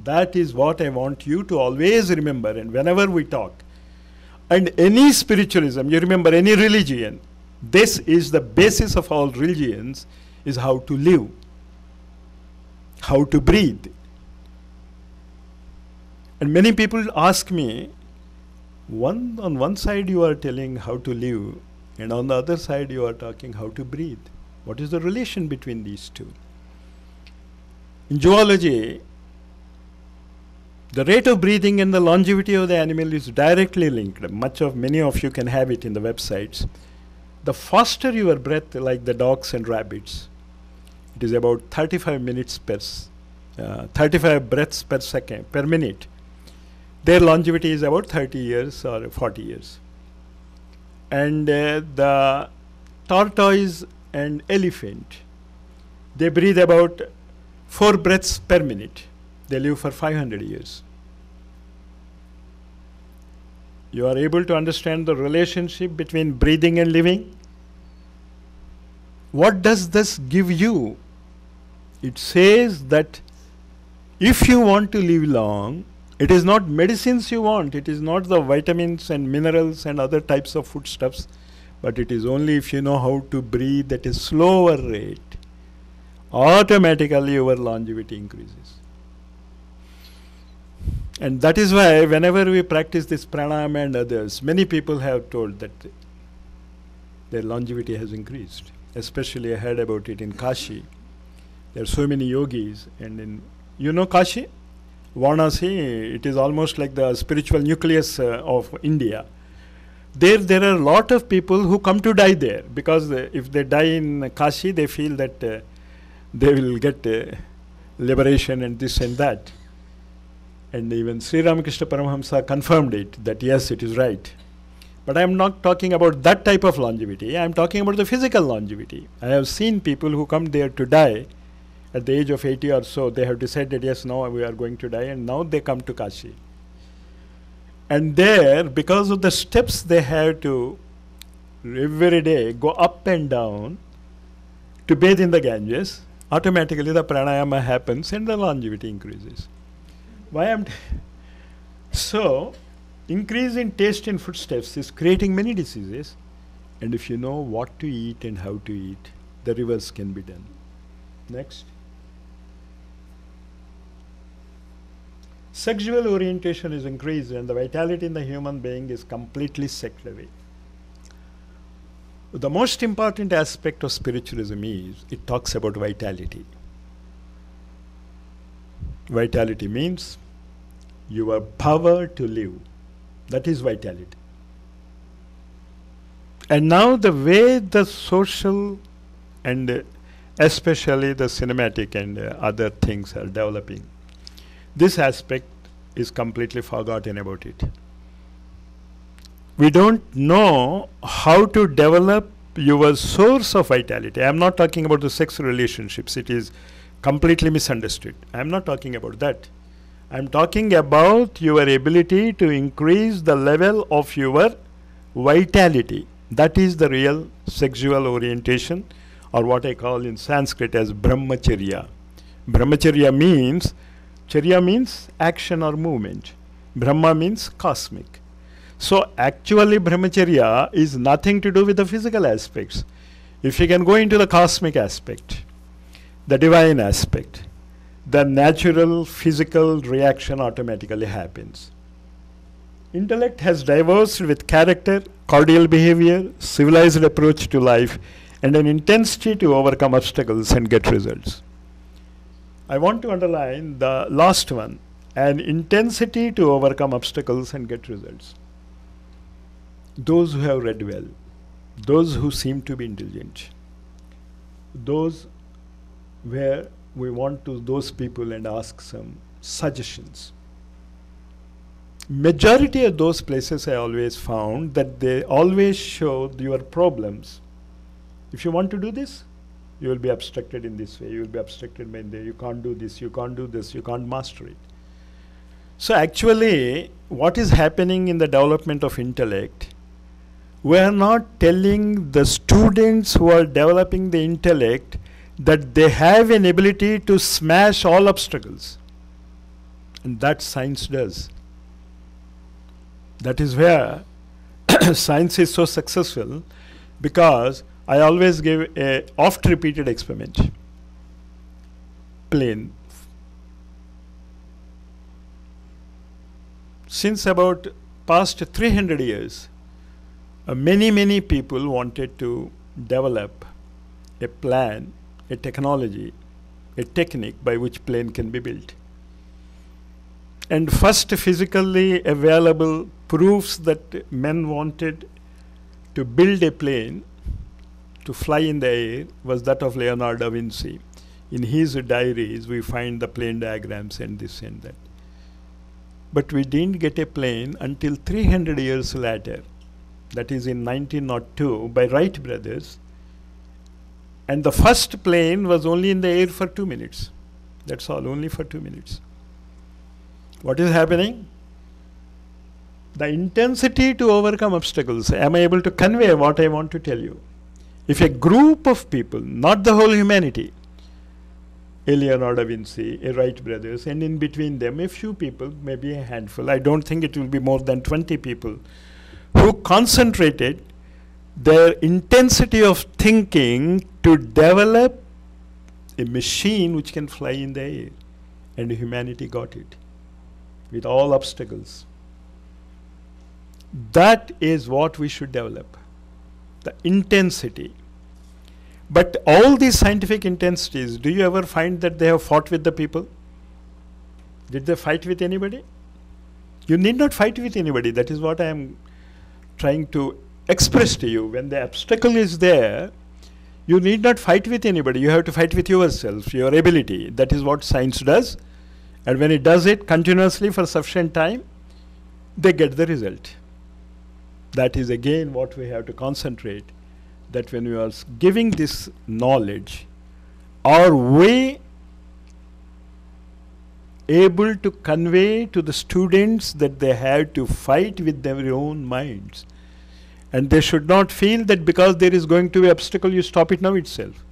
That is what I want you to always remember, and whenever we talk. And any spiritualism, you remember any religion, this is the basis of all religions, is how to live, how to breathe. And many people ask me, on one side you are telling how to live, and on the other side you are talking how to breathe. What is the relation between these two? In zoology, the rate of breathing and the longevity of the animal is directly linked. Many of you can have it in the websites. The faster your breath, like the dogs and rabbits, it is about 35 breaths per second, per minute. Their longevity is about 30 years or 40 years. And the tortoise and elephant, they breathe about 4 breaths per minute. They live for 500 years. You are able to understand the relationship between breathing and living? What does this give you? It says that if you want to live long, it is not medicines you want, it is not the vitamins and minerals and other types of foodstuffs, but it is only if you know how to breathe at a slower rate, automatically your longevity increases. And that is why whenever we practice this pranayama and others, many people have told that their longevity has increased. Especially I heard about it in Kashi. There are so many yogis, and in, you know Kashi? Varanasi, it is almost like the spiritual nucleus of India. There are a lot of people who come to die there, because if they die in Kashi, they feel that they will get liberation and this and that. And even Sri Ramakrishna Paramahamsa confirmed it, that yes, it is right. But I am not talking about that type of longevity. I am talking about the physical longevity. I have seen people who come there to die at the age of 80 or so. They have decided, yes, now we are going to die, and now they come to Kashi. And there, because of the steps they have to every day go up and down to bathe in the Ganges, automatically the pranayama happens and the longevity increases. Why am so increase in taste in footsteps is creating many diseases, and if you know what to eat and how to eat, the reverse can be done. Next. Sexual orientation is increased and the vitality in the human being is completely sucked away. The most important aspect of spiritualism is it talks about vitality. Vitality means your power to live. That is vitality. And now the way the social and especially the cinematic and other things are developing, this aspect is completely forgotten about it. We don't know how to develop your source of vitality. I am not talking about the sex relationships. It is completely misunderstood. I am not talking about that. I am talking about your ability to increase the level of your vitality. That is the real sexual orientation, or what I call in Sanskrit as brahmacharya. Brahmacharya means, charya means action or movement. Brahma means cosmic. So actually brahmacharya is nothing to do with the physical aspects. If you can go into the cosmic aspect, the divine aspect, the natural physical reaction automatically happens. Intellect has diverged with character, cordial behavior, civilized approach to life, and an intensity to overcome obstacles and get results. I want to underline the last one, an intensity to overcome obstacles and get results. Those who have read well, those who seem to be intelligent, those where we want to those people and ask some suggestions. Majority of those places I always found that they always show your problems. If you want to do this, you will be obstructed in this way, you will be obstructed by there, you can't do this, you can't do this, you can't master it. So actually, what is happening in the development of intellect, we are not telling the students who are developing the intellect that they have an ability to smash all obstacles. And that science does. That is where science is so successful, because I always give a oft repeated experiment. Plane. Since about past 300 years, many people wanted to develop a plan, a technology, a technique by which plane can be built. And first physically available proofs that men wanted to build a plane to fly in the air was that of Leonardo da Vinci. In his diaries, we find the plane diagrams and this and that. But we didn't get a plane until 300 years later. That is in 1902 by Wright brothers. And the first plane was only in the air for 2 minutes. That's all, only for 2 minutes. What is happening? The intensity to overcome obstacles. Am I able to convey what I want to tell you? If a group of people, not the whole humanity, a Leonardo da Vinci, a Wright brothers, and in between them a few people, maybe a handful, I don't think it will be more than 20 people, who concentrated their intensity of thinking to develop a machine which can fly in the air. And humanity got it, with all obstacles. That is what we should develop, the intensity. But all these scientific intensities, do you ever find that they have fought with the people? Did they fight with anybody? You need not fight with anybody. That is what I am trying to express to you. When the obstacle is there, you need not fight with anybody. You have to fight with yourself, your ability. That is what science does. And when it does it continuously for sufficient time, they get the result. That is again what we have to concentrate. That when we are giving this knowledge, are we able to convey to the students that they have to fight with their own minds? And they should not feel that because there is going to be obstacle, you stop it now itself.